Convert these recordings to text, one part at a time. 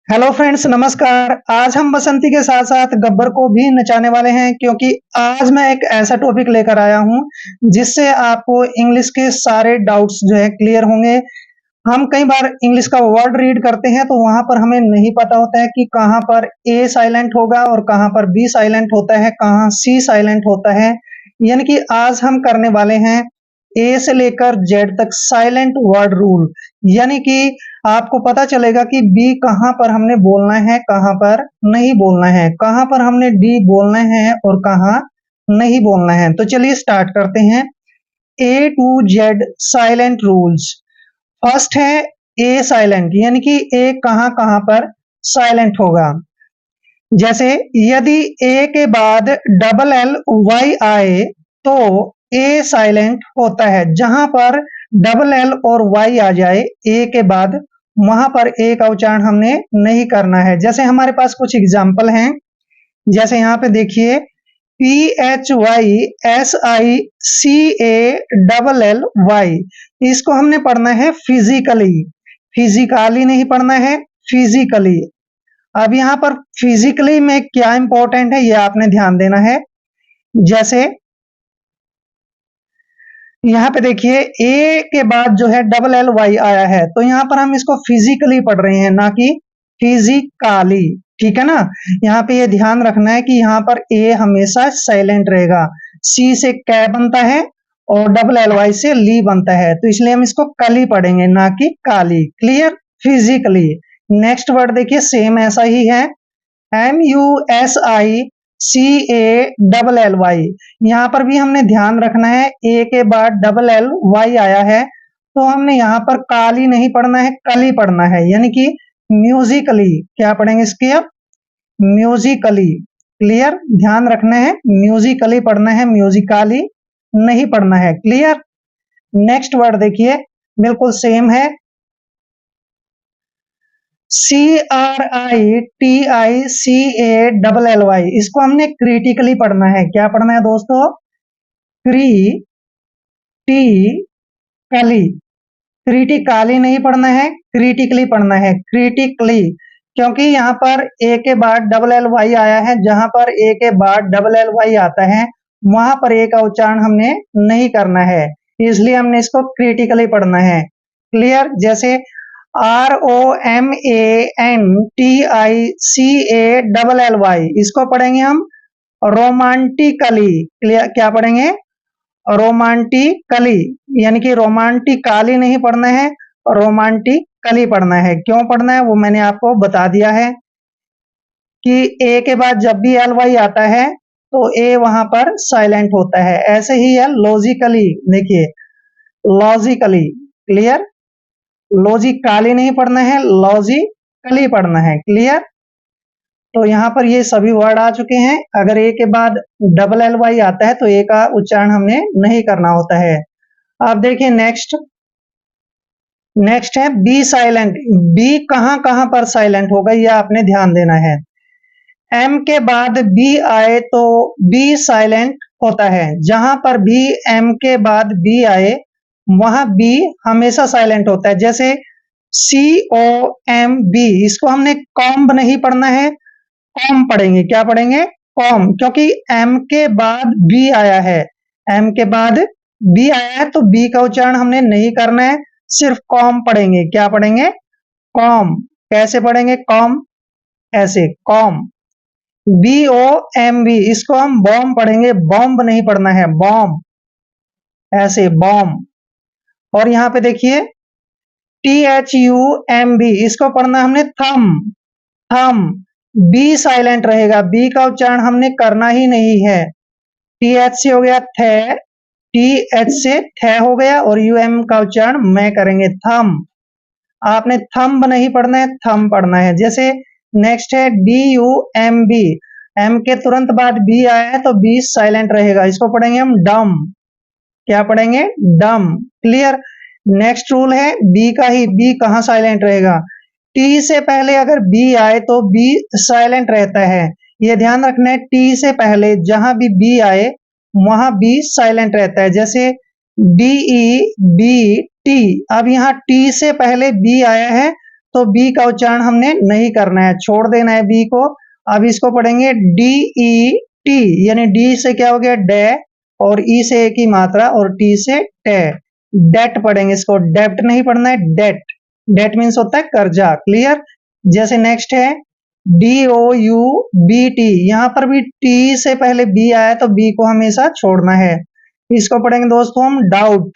Hello friends, नमस्कार। आज हम बसंती के साथ साथ गब्बर को भी नचाने वाले हैं, क्योंकि आज मैं एक ऐसा टॉपिक लेकर आया हूं जिससे आपको इंग्लिश के सारे डाउट्स जो है क्लियर होंगे। हम कई बार इंग्लिश का वर्ड रीड करते हैं तो वहां पर हमें नहीं पता होता है कि कहां पर ए साइलेंट होगा और कहां पर बी साइलेंट होता है, कहां सी साइलेंट होता है। यानी कि आज हम करने वाले हैं ए से लेकर जेड तक साइलेंट वर्ड रूल। यानी कि आपको पता चलेगा कि बी कहां पर हमने बोलना है, कहां पर नहीं बोलना है, कहां पर हमने डी बोलना है और कहां नहीं बोलना है। तो चलिए स्टार्ट करते हैं। A to Z silent rules. First है ए साइलेंट, यानी कि ए कहां कहां पर साइलेंट होगा। जैसे यदि ए के बाद डबल एल वाई आए तो ए साइलेंट होता है। जहां पर डबल एल और वाई आ जाए ए के बाद, वहां पर ए का उच्चारण हमने नहीं करना है। जैसे हमारे पास कुछ एग्जाम्पल हैं, जैसे यहाँ पे देखिए PHYSICA, इसको हमने पढ़ना है फिजिकली, फिजिकली नहीं पढ़ना है, फिजिकली। अब यहाँ पर फिजिकली में क्या इंपॉर्टेंट है ये आपने ध्यान देना है। जैसे यहाँ पे देखिए ए के बाद जो है डबल एल वाई आया है, तो यहाँ पर हम इसको फिजिकली पढ़ रहे हैं, ना कि फिजिकली। ठीक है ना। यहाँ पे ये ध्यान रखना है कि यहाँ पर ए हमेशा साइलेंट रहेगा। सी से कै बनता है और डबल एल वाई से ली बनता है, तो इसलिए हम इसको कली पढ़ेंगे, ना कि काली। क्लियर। फिजिकली। नेक्स्ट वर्ड देखिए सेम ऐसा ही है, MUSICALLY। यहाँ पर भी हमने ध्यान रखना है, ए के बाद डबल एल वाई आया है तो हमने यहाँ पर काली नहीं पढ़ना है, कली पढ़ना है, यानी कि म्यूजिकली। क्या पढ़ेंगे इसके अब? म्यूजिकली। क्लियर। ध्यान रखना है, म्यूजिकली पढ़ना है, म्यूजिकली नहीं पढ़ना है। क्लियर। नेक्स्ट वर्ड देखिए बिल्कुल सेम है, CRITICALLY। इसको हमने क्रिटिकली पढ़ना है। क्या पढ़ना है दोस्तों? क्रिटिकली। क्रिटिकली नहीं पढ़ना है, क्रिटिकली पढ़ना है, क्रिटिकली। क्योंकि यहाँ पर ए के बाद डबल एल वाई आया है, जहां पर ए के बाद डबल एल वाई आता है वहां पर ए का उच्चारण हमने नहीं करना है, इसलिए हमने इसको क्रिटिकली पढ़ना है। क्लियर। जैसे ROMANTICALLY, इसको पढ़ेंगे हम रोमांटिकली। क्लियर। क्या पढ़ेंगे? रोमांटिकली, यानी कि रोमांटिकली नहीं पढ़ना है, रोमांटिकली पढ़ना है। क्यों पढ़ना है वो मैंने आपको बता दिया है कि ए के बाद जब भी एल वाई आता है तो ए वहां पर साइलेंट होता है। ऐसे ही है लॉजिकली, देखिए लॉजिकली। क्लियर। लॉजिकली नहीं पढ़ना है, लॉजिकली पढ़ना है। क्लियर। तो यहाँ पर ये सभी वर्ड आ चुके हैं। अगर ए के बाद डबल एल वाई आता है तो ए का उच्चारण हमने नहीं करना होता है। अब देखिए नेक्स्ट है बी साइलेंट। बी कहां कहां पर साइलेंट होगा ये आपने ध्यान देना है। एम के बाद बी आए तो बी साइलेंट होता है। जहां पर भी एम के बाद बी आए वहां बी हमेशा साइलेंट होता है। जैसे COMB, इसको हमने कॉम्ब नहीं पढ़ना है, कॉम पढ़ेंगे। क्या पढ़ेंगे? कॉम। क्योंकि एम के बाद बी आया है, एम के बाद बी आया है तो बी का उच्चारण हमने नहीं करना है, सिर्फ कॉम पढ़ेंगे। क्या पढ़ेंगे? कॉम। कैसे पढ़ेंगे? कॉम, ऐसे कॉम। BOMB, इसको हम बॉम्ब पढ़ेंगे, बॉम्ब नहीं पढ़ना है, बॉम्ब, ऐसे बॉम्ब। और यहाँ पे देखिए THUMB, इसको पढ़ना हमने थम, थम। बी साइलेंट रहेगा, बी का उच्चारण हमने करना ही नहीं है। TH से हो गया थे, TH से थे हो गया, और UM का उच्चारण मैं करेंगे, थम। आपने थंब नहीं पढ़ना है, थम पढ़ना है। जैसे नेक्स्ट है DUMB, एम के तुरंत बाद बी आया है तो बी साइलेंट रहेगा, इसको पढ़ेंगे हम डम। क्या पढ़ेंगे? डम। क्लियर। नेक्स्ट रूल है बी का ही, बी कहां साइलेंट रहेगा? टी से पहले अगर बी आए तो बी साइलेंट रहता है, ये ध्यान रखना है। टी से पहले जहां भी बी आए वहां बी साइलेंट रहता है। जैसे DEBT, अब यहाँ टी से पहले बी आया है तो बी का उच्चारण हमने नहीं करना है, छोड़ देना है बी को। अब इसको पढ़ेंगे डी ई टी, यानी डी से क्या हो गया डे, और ई से एक ही मात्रा और टी से टे, डेट पढ़ेंगे इसको, डेप्ट नहीं पढ़ना है, डेट। डेट मीन्स होता है कर्जा, क्लियर। जैसे नेक्स्ट है D O U B T, यहां पर भी टी से पहले बी आया तो बी को हमेशा छोड़ना है। इसको पढ़ेंगे दोस्तों हम डाउट,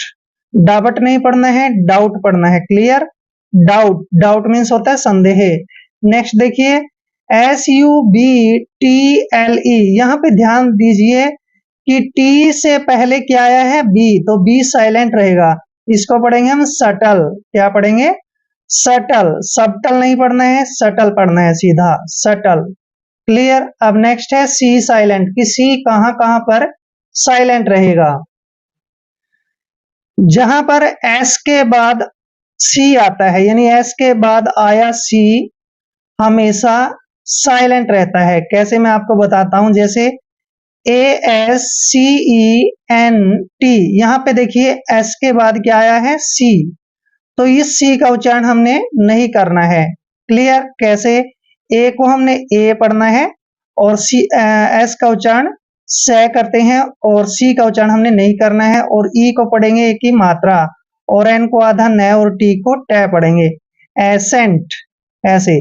डाबट नहीं पढ़ना है, डाउट पढ़ना है, क्लियर। डाउट, डाउट मीन्स होता है संदेह। नेक्स्ट देखिए SUBTLE, यहाँ पे ध्यान दीजिए कि टी से पहले क्या आया है बी, तो बी साइलेंट रहेगा। इसको पढ़ेंगे हम सटल, क्या पढ़ेंगे सटल, सबटल नहीं पढ़ना है, सटल पढ़ना है सीधा, सटल, क्लियर। अब नेक्स्ट है सी साइलेंट, कि सी कहां कहां पर साइलेंट रहेगा। जहां पर एस के बाद सी आता है, यानी एस के बाद आया सी हमेशा साइलेंट रहता है। कैसे मैं आपको बताता हूं, जैसे ASCENT, यहां पे देखिए एस के बाद क्या आया है सी, तो इस सी का उच्चारण हमने नहीं करना है, क्लियर। कैसे, ए को हमने ए पढ़ना है और सी एस का उच्चारण से करते हैं, और सी का उच्चारण हमने नहीं करना है, और ई को पढ़ेंगे एक ही मात्रा, और एन को आधा न, और टी को टे पढ़ेंगे। एसेंट, ऐसे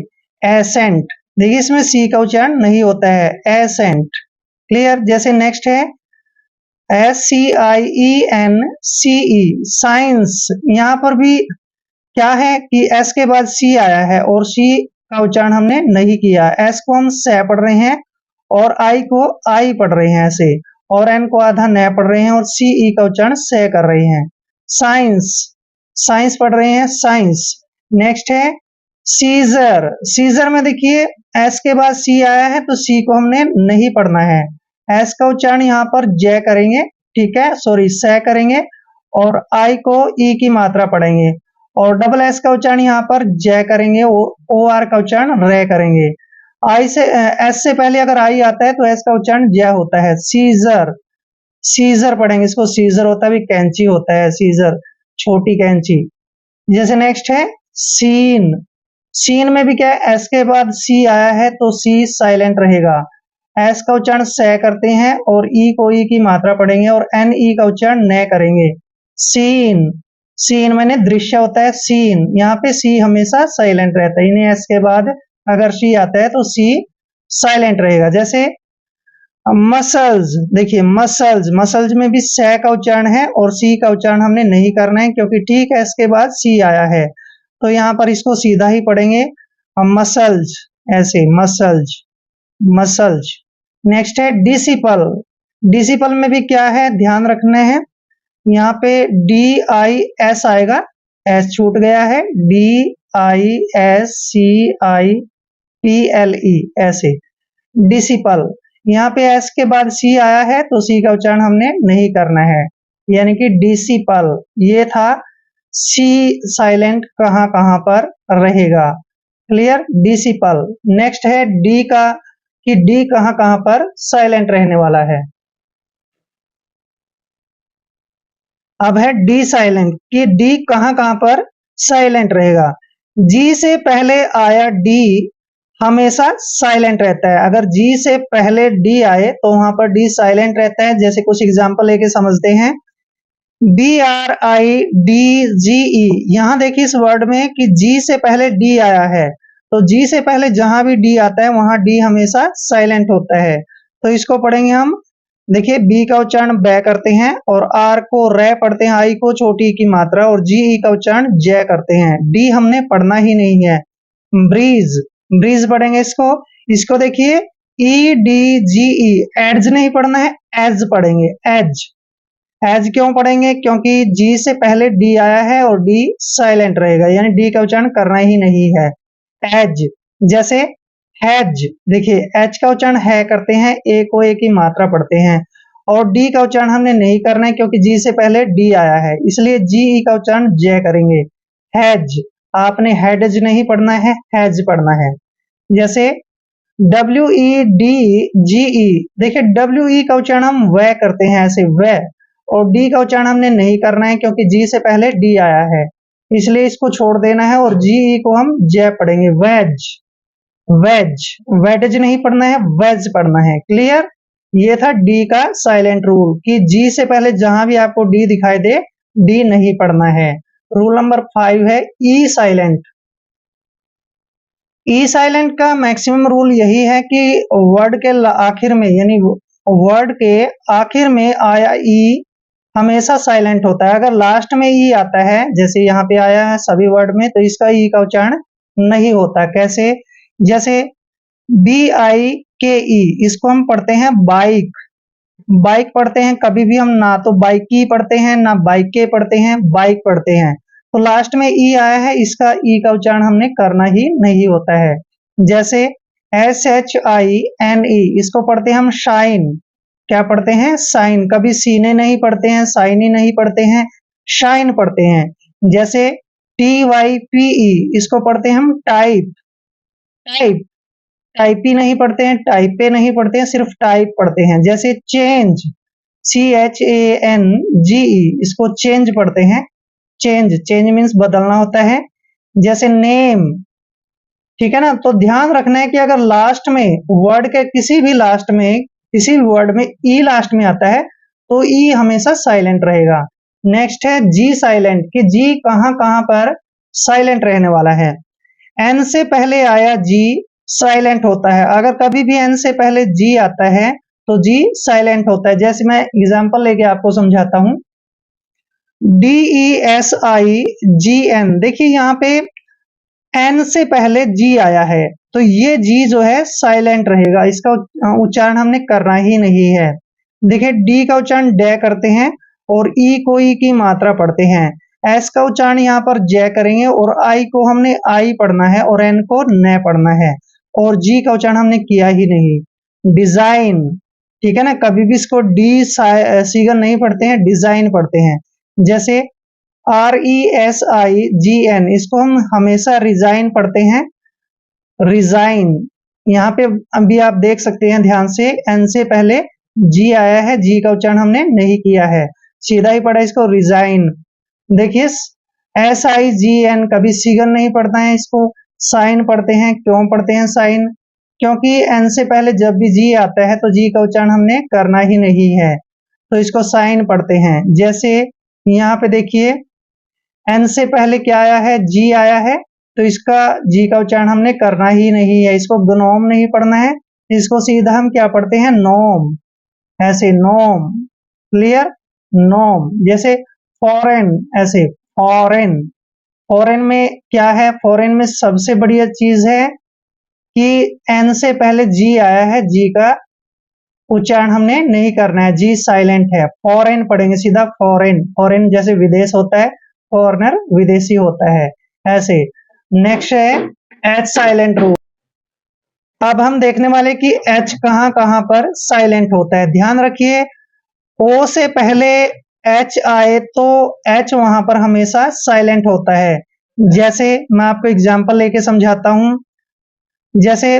एसेंट, देखिए इसमें सी का उच्चारण नहीं होता है, एसेंट, क्लियर। जैसे नेक्स्ट है SCIENCE, साइंस, यहाँ पर भी क्या है कि एस के बाद सी आया है और सी का उच्चारण हमने नहीं किया। एस को हम से पढ़ रहे हैं और आई को आई पढ़ रहे हैं ऐसे, और एन को आधा न पढ़ रहे हैं, और सी ई का उच्चारण से कर रहे हैं। साइंस, साइंस पढ़ रहे हैं, साइंस। नेक्स्ट है सीजर, सीजर में देखिए एस के बाद सी आया है तो सी को हमने नहीं पढ़ना है, एस का उच्चारण यहाँ पर जय करेंगे, ठीक है, सॉरी से करेंगे, और आई को ई की मात्रा पढ़ेंगे, और डबल एस का उच्चारण यहाँ पर जय करेंगे, ओ आर का उच्चारण रे करेंगे। आई से एस से पहले अगर आई आता है तो एस का उच्चारण जय होता है। सीजर, सीजर पढ़ेंगे इसको, सीजर होता है भी कैंची होता है, सीजर छोटी कैंची। जैसे नेक्स्ट है सीन, सीन में भी क्या है एस के बाद सी आया है तो सी साइलेंट रहेगा, एस का उच्चारण से करते हैं और ई को ई की मात्रा पढ़ेंगे, और एन ई का उच्चारण न करेंगे। सीन, सीन मैंने दृश्य होता है, सीन, यहाँ पे सी हमेशा साइलेंट रहता है, इन्हें एस के बाद अगर सी आता है तो सी साइलेंट रहेगा। जैसे मसल्स, देखिए मसल्स, मसल्स में भी से का उच्चारण है और सी का उच्चारण हमने नहीं करना है, क्योंकि ठीक है इसके बाद सी आया है, तो यहाँ पर इसको सीधा ही पढ़ेंगे हम, मसल्स, ऐसे मसल्स, मसल्स। नेक्स्ट है डिसिपल, डिसिपल में भी क्या है ध्यान रखना है, यहाँ पे DIS आएगा, एस छूट गया है, DISCIPLE, ऐसे डिसिपल। यहाँ पे एस के बाद सी आया है तो सी का उच्चारण हमने नहीं करना है, यानी कि डिसिपल। ये था सी साइलेंट कहां कहां पर रहेगा, क्लियर, डिसिपल। नेक्स्ट है डी का, कि डी कहां कहां पर साइलेंट रहने वाला है। अब है डी साइलेंट, कि डी कहां कहां पर साइलेंट रहेगा। जी से पहले आया डी हमेशा साइलेंट रहता है, अगर जी से पहले डी आए तो वहां पर डी साइलेंट रहता है। जैसे कुछ एग्जांपल लेके समझते हैं, BRIDGE, यहां देखिए इस वर्ड में कि जी से पहले डी आया है, तो जी से पहले जहां भी डी आता है वहां डी हमेशा साइलेंट होता है, तो इसको पढ़ेंगे हम। देखिए बी का उच्चारण बै करते हैं, और आर को रे पढ़ते हैं, आई को छोटी की मात्रा, और जी ई का उच्चारण जय करते हैं। डी हमने पढ़ना ही नहीं है। ब्रीज, ब्रीज पढ़ेंगे इसको, इसको देखिए EDGE, एड्ज नहीं पढ़ना है, एज पढ़ेंगे, एज। एज क्यों पढ़ेंगे, क्योंकि जी से पहले डी आया है और डी साइलेंट रहेगा, यानी डी का उच्चारण करना ही नहीं है, एज। जैसे हैज, देखिए एच का उच्चारण है करते हैं, ए को ए की मात्रा पढ़ते हैं, और डी का उच्चारण हमने नहीं करना है क्योंकि जी से पहले डी आया है, इसलिए जी ई का उच्चारण जय करेंगे। हैज, आपने हैडज नहीं पढ़ना है, हैज पढ़ना है। जैसे WEDGE, देखिए WE का उच्चारण हम वह करते हैं ऐसे, वह, और डी का उच्चारण हमने नहीं करना है क्योंकि जी से पहले डी आया है। इसलिए इसको छोड़ देना है और जी को हम जय पढ़ेंगे। वेज, वेज, वेज नहीं पढ़ना है, वेज पढ़ना है। क्लियर? ये था डी का साइलेंट रूल कि जी से पहले जहां भी आपको डी दिखाई दे, डी नहीं पढ़ना है। रूल नंबर 5 है ई साइलेंट। ई साइलेंट का मैक्सिमम रूल यही है कि वर्ड के आखिर में, यानी वर्ड के आखिर में आया ई हमेशा साइलेंट होता है। अगर लास्ट में ई आता है, जैसे यहाँ पे आया है सभी वर्ड में, तो इसका ई का उच्चारण नहीं होता। कैसे? जैसे BIKE, इसको हम पढ़ते हैं बाइक, बाइक पढ़ते हैं। कभी भी हम ना तो बाइक की पढ़ते हैं, ना बाइक के पढ़ते हैं, बाइक पढ़ते हैं। तो लास्ट में ई आया है, इसका ई का उच्चारण हमने करना ही नहीं होता है। जैसे SHINE, इसको पढ़ते हैं हम शाइन। क्या पढ़ते हैं? साइन। कभी सीने नहीं पढ़ते हैं, साइनी नहीं पढ़ते हैं, शाइन पढ़ते हैं। जैसे TYPE, इसको पढ़ते हैं हम टाइप, टाइप। टाइपी नहीं पढ़ते हैं, टाइपे नहीं पढ़ते हैं, सिर्फ टाइप पढ़ते हैं। जैसे चेंज, CHANGE, इसको चेंज पढ़ते हैं। चेंज, चेंज मीन्स बदलना होता है। जैसे नेम, ठीक है ना? तो ध्यान रखना है कि अगर लास्ट में वर्ड के किसी भी लास्ट में, किसी भी वर्ड में ई लास्ट में आता है, तो ई हमेशा साइलेंट रहेगा। नेक्स्ट है जी साइलेंट, कि जी कहां कहां पर साइलेंट रहने वाला है। एन से पहले आया जी साइलेंट होता है। अगर कभी भी एन से पहले जी आता है तो जी साइलेंट होता है। जैसे मैं एग्जांपल लेके आपको समझाता हूं। DESIGN, देखिए यहाँ पे एन से पहले जी आया है, तो ये जी जो है साइलेंट रहेगा, इसका उच्चारण हमने करना ही नहीं है। देखिए डी का उच्चारण डे करते हैं और ई को ई की मात्रा पढ़ते हैं। एस का उच्चारण यहाँ पर जय करेंगे और आई को हमने आई पढ़ना है और एन को न पढ़ना है, और जी का उच्चारण हमने किया ही नहीं। डिजाइन, ठीक है ना? कभी भी इसको डी सीगन नहीं पढ़ते हैं, डिजाइन पढ़ते हैं। जैसे RESIGN, इसको हम हमेशा रिजाइन पढ़ते हैं, रिजाइन। यहाँ पे अभी आप देख सकते हैं ध्यान से, एन से पहले जी आया है, जी का उच्चारण हमने नहीं किया है, सीधा ही पढ़ा इसको रिजाइन। देखिए SIGN, कभी सिगन नहीं पढ़ता है, इसको साइन पढ़ते हैं। क्यों पढ़ते हैं साइन? क्योंकि एन से पहले जब भी जी आता है तो जी का उच्चारण हमने करना ही नहीं है, तो इसको साइन पढ़ते हैं। जैसे यहाँ पे देखिए एन से पहले क्या आया है? जी आया है, तो इसका जी का उच्चारण हमने करना ही नहीं है, इसको ग्नोम नहीं पढ़ना है, इसको सीधा हम क्या पढ़ते हैं? नोम। ऐसे नोम। क्लियर? नोम। जैसे फॉरेन, ऐसे फॉरेन। फॉरेन में क्या है? फॉरेन में सबसे बढ़िया चीज है कि एन से पहले जी आया है, जी का उच्चारण हमने नहीं करना है, जी साइलेंट है। फॉरेन पढ़ेंगे सीधा, फॉरेन। फॉरेन जैसे विदेश होता है, फॉरेनर विदेशी होता है, ऐसे। नेक्स्ट है एच साइलेंट रूल। अब हम देखने वाले कि एच कहां कहां पर साइलेंट होता है। ध्यान रखिए, ओ से पहले एच आए तो एच वहां पर हमेशा साइलेंट होता है। जैसे मैं आपको एग्जांपल लेके समझाता हूं। जैसे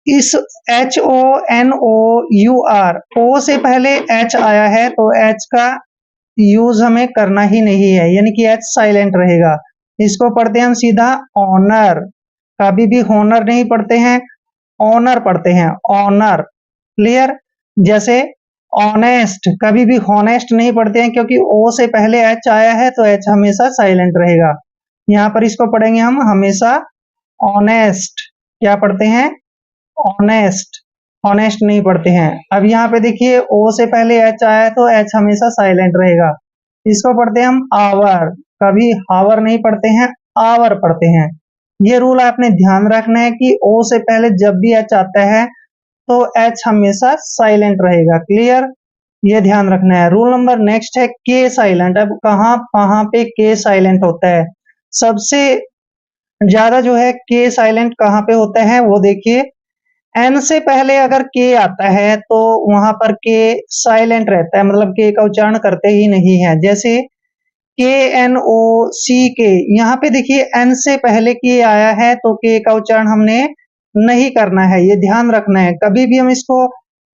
इस HONOUR, ओ से पहले एच आया है तो एच का यूज हमें करना ही नहीं है, यानी कि एच साइलेंट रहेगा। इसको पढ़ते हैं हम सीधा ऑनर। कभी भी होनर नहीं पढ़ते हैं, ऑनर पढ़ते हैं, ऑनर। क्लियर? जैसे ऑनेस्ट, कभी भी हॉनेस्ट नहीं पढ़ते हैं, क्योंकि ओ से पहले एच आया है तो एच हमेशा साइलेंट रहेगा। यहाँ पर इसको पढ़ेंगे हम हमेशा ऑनेस्ट। क्या पढ़ते हैं? ऑनेस्ट। ऑनेस्ट नहीं पढ़ते हैं। अब यहाँ पे देखिए ओ से पहले एच आया है तो एच हमेशा साइलेंट रहेगा, इसको पढ़ते हैं हम आवर। कभी हावर नहीं पढ़ते हैं, आवर पढ़ते हैं। ये रूल आपने ध्यान रखना है कि ओ से पहले जब भी एच आता है तो एच हमेशा साइलेंट रहेगा। क्लियर? ये ध्यान रखना है। रूल नंबर नेक्स्ट है के साइलेंट। अब कहां कहां पे के साइलेंट होता है? सबसे ज्यादा जो है के साइलेंट कहां पे होता है वो देखिए, एन से पहले अगर के आता है तो वहां पर के साइलेंट रहता है, मतलब के का उच्चारण करते ही नहीं है। जैसे KNOCK, यहाँ पे देखिए एन से पहले के आया है तो के का उच्चारण हमने नहीं करना है, ये ध्यान रखना है। कभी भी हम इसको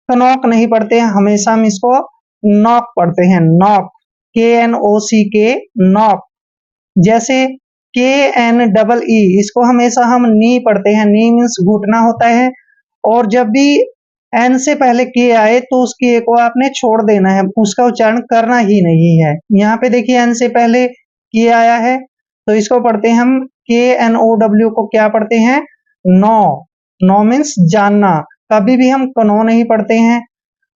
कनॉक नहीं पढ़ते हैं, हमेशा हम इसको नॉक पढ़ते हैं, नॉक। KNOCK, knock. जैसे के एन डबल ई, इसको हमेशा हम नी पढ़ते हैं, नी मीन्स घुटना होता है, और जब भी एन से पहले के आए तो उस के को आपने छोड़ देना है, उसका उच्चारण करना ही नहीं है। यहाँ पे देखिए एन से पहले के आया है तो इसको पढ़ते हैं हम के एन ओ डब्ल्यू को क्या पढ़ते हैं, नो। नो मीन्स जानना, कभी भी हम कनो नहीं पढ़ते हैं।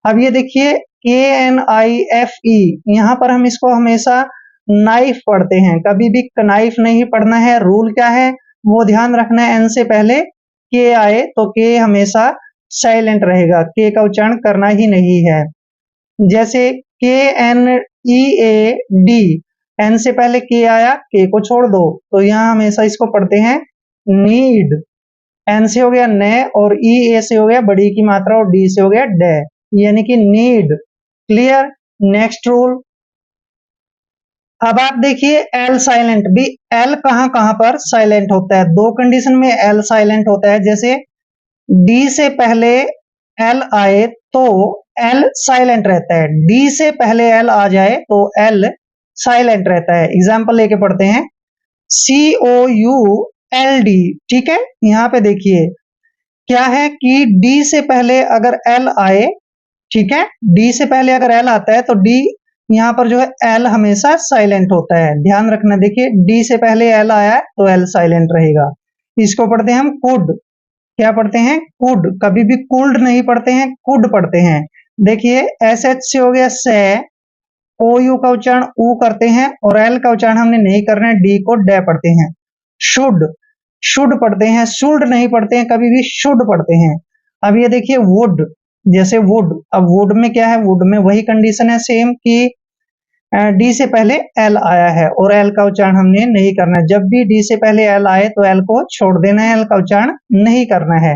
अब ये देखिए के एन आई एफ ई, यहाँ पर हम इसको हमेशा नाइफ पढ़ते हैं, कभी भी कनाइफ नहीं पढ़ना है। रूल क्या है वो ध्यान रखना है, एन से पहले के आए तो के हमेशा साइलेंट रहेगा, के का उच्चारण करना ही नहीं है। जैसे K N E A D, N से पहले के आया, के को छोड़ दो, तो यहाँ हमेशा इसको पढ़ते हैं नीड। एन से हो गया ने, और ई ए से हो गया बड़ी की मात्रा, और डी से हो गया डे, यानी कि नीड। क्लियर। Next rule. अब आप देखिए एल साइलेंट भी, एल कहां कहां पर साइलेंट होता है, दो कंडीशन में एल साइलेंट होता है। जैसे डी से पहले एल आए तो एल साइलेंट रहता है, डी से पहले एल आ जाए तो एल साइलेंट रहता है। एग्जाम्पल लेके पढ़ते हैं, सी ओ यू एल डी। ठीक है, यहाँ पे देखिए क्या है कि डी से पहले अगर एल आए, ठीक है, डी से पहले अगर एल आता है तो डी यहाँ पर जो है एल हमेशा साइलेंट होता है, ध्यान रखना। देखिए डी से पहले एल आया है तो एल साइलेंट रहेगा। इसको पढ़ते हैं हम कुड। क्या पढ़ते हैं, कुड। कभी भी कुल्ड नहीं पढ़ते हैं, कुड पढ़ते हैं। देखिए एस एच से हो गया से, ओ यू का उच्चारण ऊ करते हैं, और एल का उच्चारण हमने नहीं करना है, डी को डे पढ़ते हैं। शुड, शुड पढ़ते हैं, शुड नहीं पढ़ते हैं, कभी भी शुड पढ़ते हैं। अब ये देखिए वुड, जैसे वुड, अब वुड में क्या है, वुड में वही कंडीशन है सेम कि डी से पहले एल आया है और एल का उच्चारण हमने नहीं करना है। जब भी डी से पहले एल आए तो एल को छोड़ देना है, एल का उच्चारण नहीं करना है।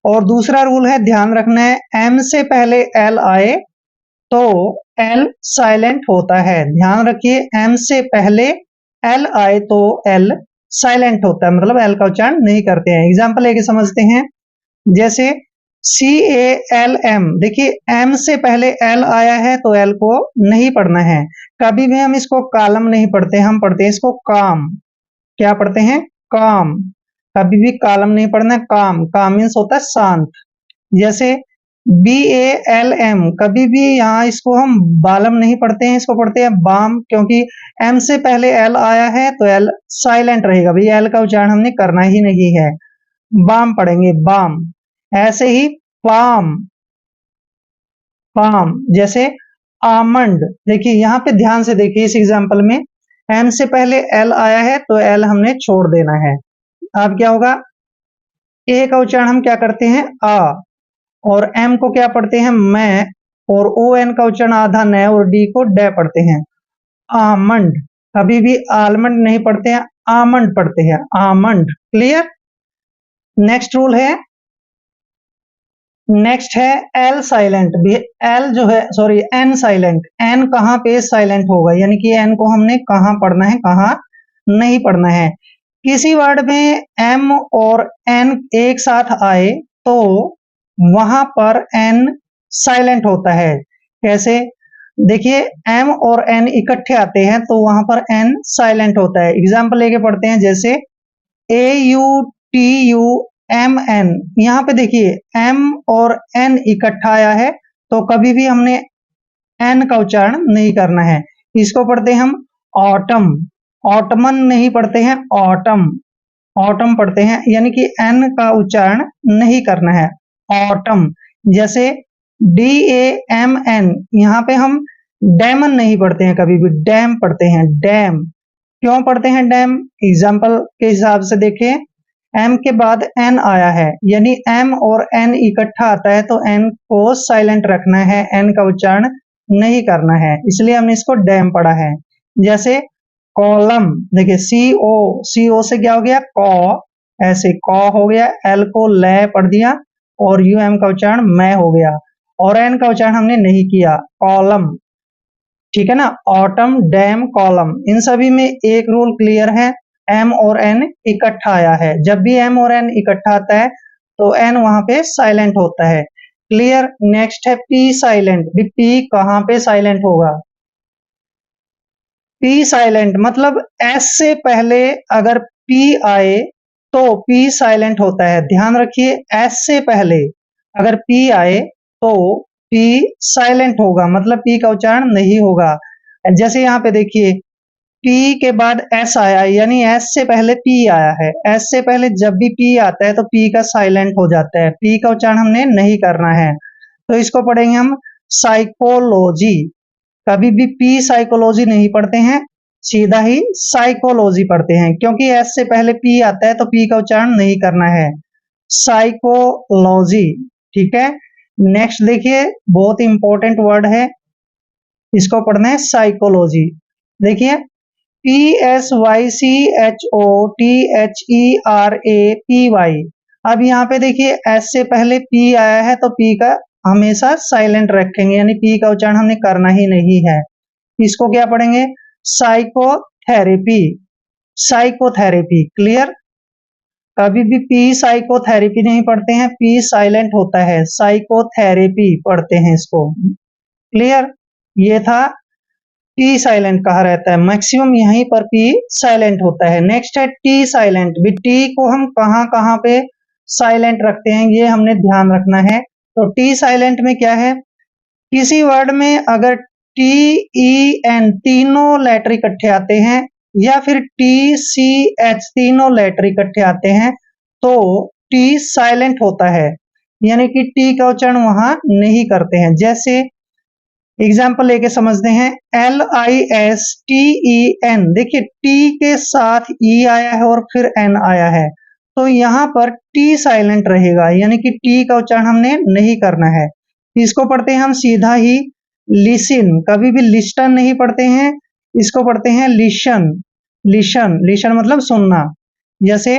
और दूसरा रूल है, ध्यान रखना है, एम से पहले एल आए तो एल साइलेंट होता है। ध्यान रखिए, एम से पहले एल आए तो एल साइलेंट होता है, मतलब एल का उच्चारण नहीं करते हैं। एग्जाम्पल लेके समझते हैं, जैसे सी ए एल एम, देखिए एम से पहले एल आया है तो एल को नहीं पढ़ना है। कभी भी हम इसको कालम नहीं पढ़ते, हम पढ़ते हैं इसको काम। क्या पढ़ते हैं, काम। कभी भी कालम नहीं पढ़ना, काम। काम मीन्स होता है शांत। जैसे बी ए एल एम, कभी भी यहाँ इसको हम बालम नहीं पढ़ते हैं, इसको पढ़ते हैं बाम, क्योंकि एम से पहले एल आया है तो एल साइलेंट रहेगा, भाई एल का उच्चारण हमने करना ही नहीं है, बाम पढ़ेंगे, बाम। ऐसे ही पाम, पाम। जैसे आमंड, देखिए यहाँ पे ध्यान से देखिए, इस एग्जांपल में एम से पहले एल आया है तो एल हमने छोड़ देना है। अब क्या होगा, ए का उच्चारण हम क्या करते हैं, आ, और एम को क्या पढ़ते हैं, मैं, और ओ एन का उच्चारण आधा न, और डी को डे पढ़ते हैं, आमंड। कभी भी आलमंड नहीं पढ़ते हैं, आमंड पढ़ते हैं, आमंड। क्लियर। नेक्स्ट रूल है, नेक्स्ट है एल साइलेंट। भी एल जो है, सॉरी एन साइलेंट, एन कहां पे साइलेंट होगा, यानी कि एन को हमने कहां पढ़ना है, कहां नहीं पढ़ना है। किसी वर्ड में एम और एन एक साथ आए तो वहां पर एन साइलेंट होता है। कैसे, देखिए एम और एन इकट्ठे आते हैं तो वहां पर एन साइलेंट होता है। एग्जाम्पल लेके पढ़ते हैं, जैसे A U T U M N, यहाँ पे देखिए एम और एन इकट्ठा आया है तो कभी भी हमने एन का उच्चारण नहीं करना है। इसको पढ़ते हैं हम ऑटम, ऑटमन नहीं पढ़ते हैं, ऑटम, ऑटम पढ़ते हैं, यानी कि एन का उच्चारण नहीं करना है, ऑटम। जैसे डी ए एम एन, यहाँ पे हम डैमन नहीं पढ़ते हैं, कभी भी डैम पढ़ते हैं, डैम। क्यों पढ़ते हैं डैम, एग्जाम्पल के हिसाब से देखें, एम के बाद एन आया है, यानी एम और एन इकट्ठा आता है तो एन को साइलेंट रखना है, एन का उच्चारण नहीं करना है, इसलिए हमने इसको डैम पढ़ा है। जैसे कॉलम, देखिए सी ओ, सी ओ से क्या हो गया, कॉ, ऐसे कॉ हो गया, एल को ले पढ़ दिया, और यू एम का उच्चारण मैं हो गया, और एन का उच्चारण हमने नहीं किया, कॉलम। ठीक है ना, ऑटम, डैम, कॉलम, इन सभी में एक रूल क्लियर है, एम और एन इकट्ठा आया है। जब भी एम और एन इकट्ठा आता है तो एन वहां पे साइलेंट होता है। क्लियर। नेक्स्ट है पी साइलेंट। भी पी कहां पे साइलेंट होगा, पी साइलेंट मतलब एस से पहले अगर पी आए तो पी साइलेंट होता है। ध्यान रखिए, एस से पहले अगर पी आए तो पी साइलेंट होगा, मतलब पी का उच्चारण नहीं होगा। जैसे यहाँ पे देखिए, पी के बाद एस आया, यानी एस से पहले पी आया है। एस से पहले जब भी पी आता है तो पी का साइलेंट हो जाता है, पी का उच्चारण हमने नहीं करना है। तो इसको पढ़ेंगे हम साइकोलॉजी। कभी भी पी साइकोलॉजी नहीं पढ़ते हैं, सीधा ही साइकोलॉजी पढ़ते हैं, क्योंकि एस से पहले पी आता है तो पी का उच्चारण नहीं करना है। साइकोलॉजी, ठीक है। नेक्स्ट देखिए, बहुत इंपॉर्टेंट वर्ड है, इसको पढ़ना है साइकोलॉजी। देखिए, PSYCHOTHERAPY। अब यहाँ पे देखिए, एस से पहले पी आया है तो पी का हमेशा साइलेंट रखेंगे, यानी पी का उच्चारण हमने करना ही नहीं है। इसको क्या पढ़ेंगे? साइकोथेरेपी। Psychotherapy, clear. कभी भी पी साइकोथेरेपी नहीं पढ़ते हैं, पी साइलेंट होता है, साइकोथेरेपी पढ़ते हैं इसको, क्लियर। ये था टी साइलेंट कहा रहता है, मैक्सिमम यहीं पर पी साइलेंट होता है। नेक्स्ट है टी साइलेंट। भी टी को हम कहाँ कहाँ पे साइलेंट रखते हैं, ये हमने ध्यान रखना है। तो टी साइलेंट में क्या है, किसी वर्ड में अगर टी ई एन तीनों लेटर इकट्ठे आते हैं या फिर टी सी एच तीनों लेटर इकट्ठे आते हैं तो टी साइलेंट होता है, यानी कि टी का उच्चारण वहां नहीं करते हैं। जैसे एग्जाम्पल लेके समझते हैं, LISTEN। देखिए, टी के साथ ई आया है और फिर एन आया है, तो यहाँ पर टी साइलेंट रहेगा, यानी कि टी का उच्चारण हमने नहीं करना है। इसको पढ़ते हैं हम सीधा ही लिसन। कभी भी लिस्टन नहीं पढ़ते हैं, इसको पढ़ते हैं लिशन। लिशन, लिशन मतलब सुनना। जैसे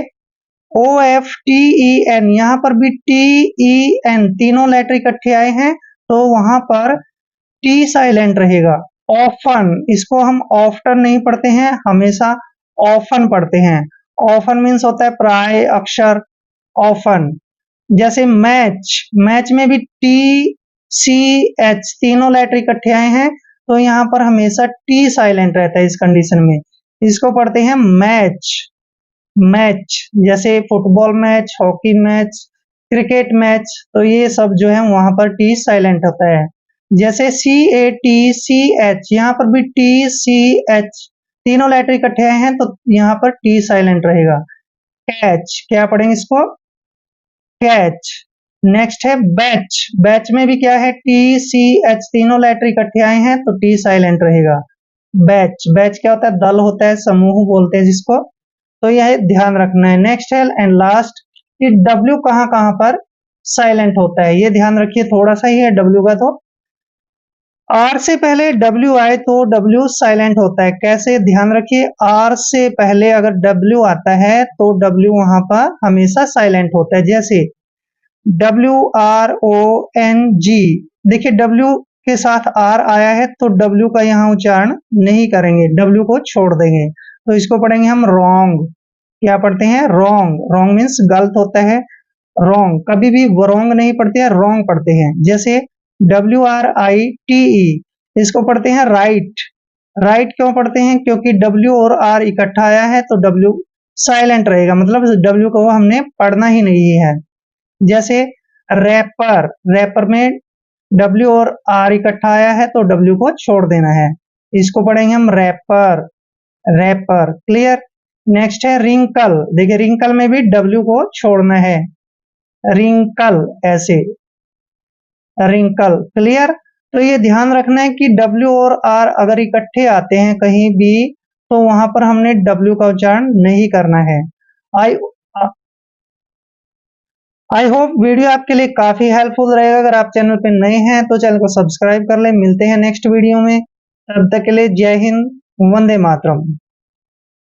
OFTEN, यहाँ पर भी TEN तीनों लेटर इकट्ठे आए हैं तो वहां पर टी साइलेंट रहेगा। ऑफन, इसको हम ऑफ्टन नहीं पढ़ते हैं, हमेशा ऑफन पढ़ते हैं। ऑफन मीन्स होता है प्राय, अक्सर, ऑफन। जैसे मैच, मैच में भी टी सी एच तीनों लेटर इकट्ठे आए हैं तो यहाँ पर हमेशा टी साइलेंट रहता है इस कंडीशन में। इसको पढ़ते हैं मैच। मैच जैसे football match, hockey match, cricket match, तो ये सब जो है वहां पर टी साइलेंट होता है। जैसे CATCH, यहाँ पर भी TCH तीनों लेटर इकट्ठे आए हैं तो यहाँ पर टी साइलेंट रहेगा। कैच, क्या पढ़ेंगे इसको? कैच। नेक्स्ट है बैच। बैच में भी क्या है, TCH तीनों लेटर इकट्ठे आए हैं तो टी साइलेंट रहेगा। बैच, बैच क्या होता है? दल होता है, समूह बोलते हैं जिसको, तो यह ध्यान रखना है। नेक्स्ट है एंड लास्ट, कि W कहाँ कहाँ पर साइलेंट होता है, ये ध्यान रखिए, थोड़ा सा ही है W का। तो आर से पहले W आए तो W साइलेंट होता है। कैसे? ध्यान रखिए, आर से पहले अगर W आता है तो W वहां पर हमेशा साइलेंट होता है। जैसे WRONG, देखिए W के साथ R आया है तो W का यहाँ उच्चारण नहीं करेंगे, W को छोड़ देंगे, तो इसको पढ़ेंगे हम रॉन्ग। क्या पढ़ते हैं? रॉन्ग। रॉन्ग मीन्स गलत होता है, रॉन्ग। कभी भी रॉन्ग नहीं पढ़ते हैं, रॉन्ग पढ़ते हैं। जैसे WRITE, इसको पढ़ते हैं राइट। राइट क्यों पढ़ते हैं? क्योंकि W और R इकट्ठा आया है तो W साइलेंट रहेगा, मतलब W को हमने पढ़ना ही नहीं है। जैसे रैपर, रैपर में W और R इकट्ठा आया है तो W को छोड़ देना है, इसको पढ़ेंगे हम रैपर। Wrapper, clear. नेक्स्ट है रिंकल। देखिए, रिंकल में भी W को छोड़ना है, रिंकल, ऐसे रिंकल, क्लियर। तो ये ध्यान रखना है कि W और R अगर इकट्ठे आते हैं कहीं भी तो वहां पर हमने W का उच्चारण नहीं करना है। आई होप वीडियो आपके लिए काफी हेल्पफुल रहेगा। अगर आप चैनल पे नए हैं तो चैनल को सब्सक्राइब कर लें। मिलते हैं नेक्स्ट वीडियो में, तब तक के लिए जय हिंद, वंदे मातरम।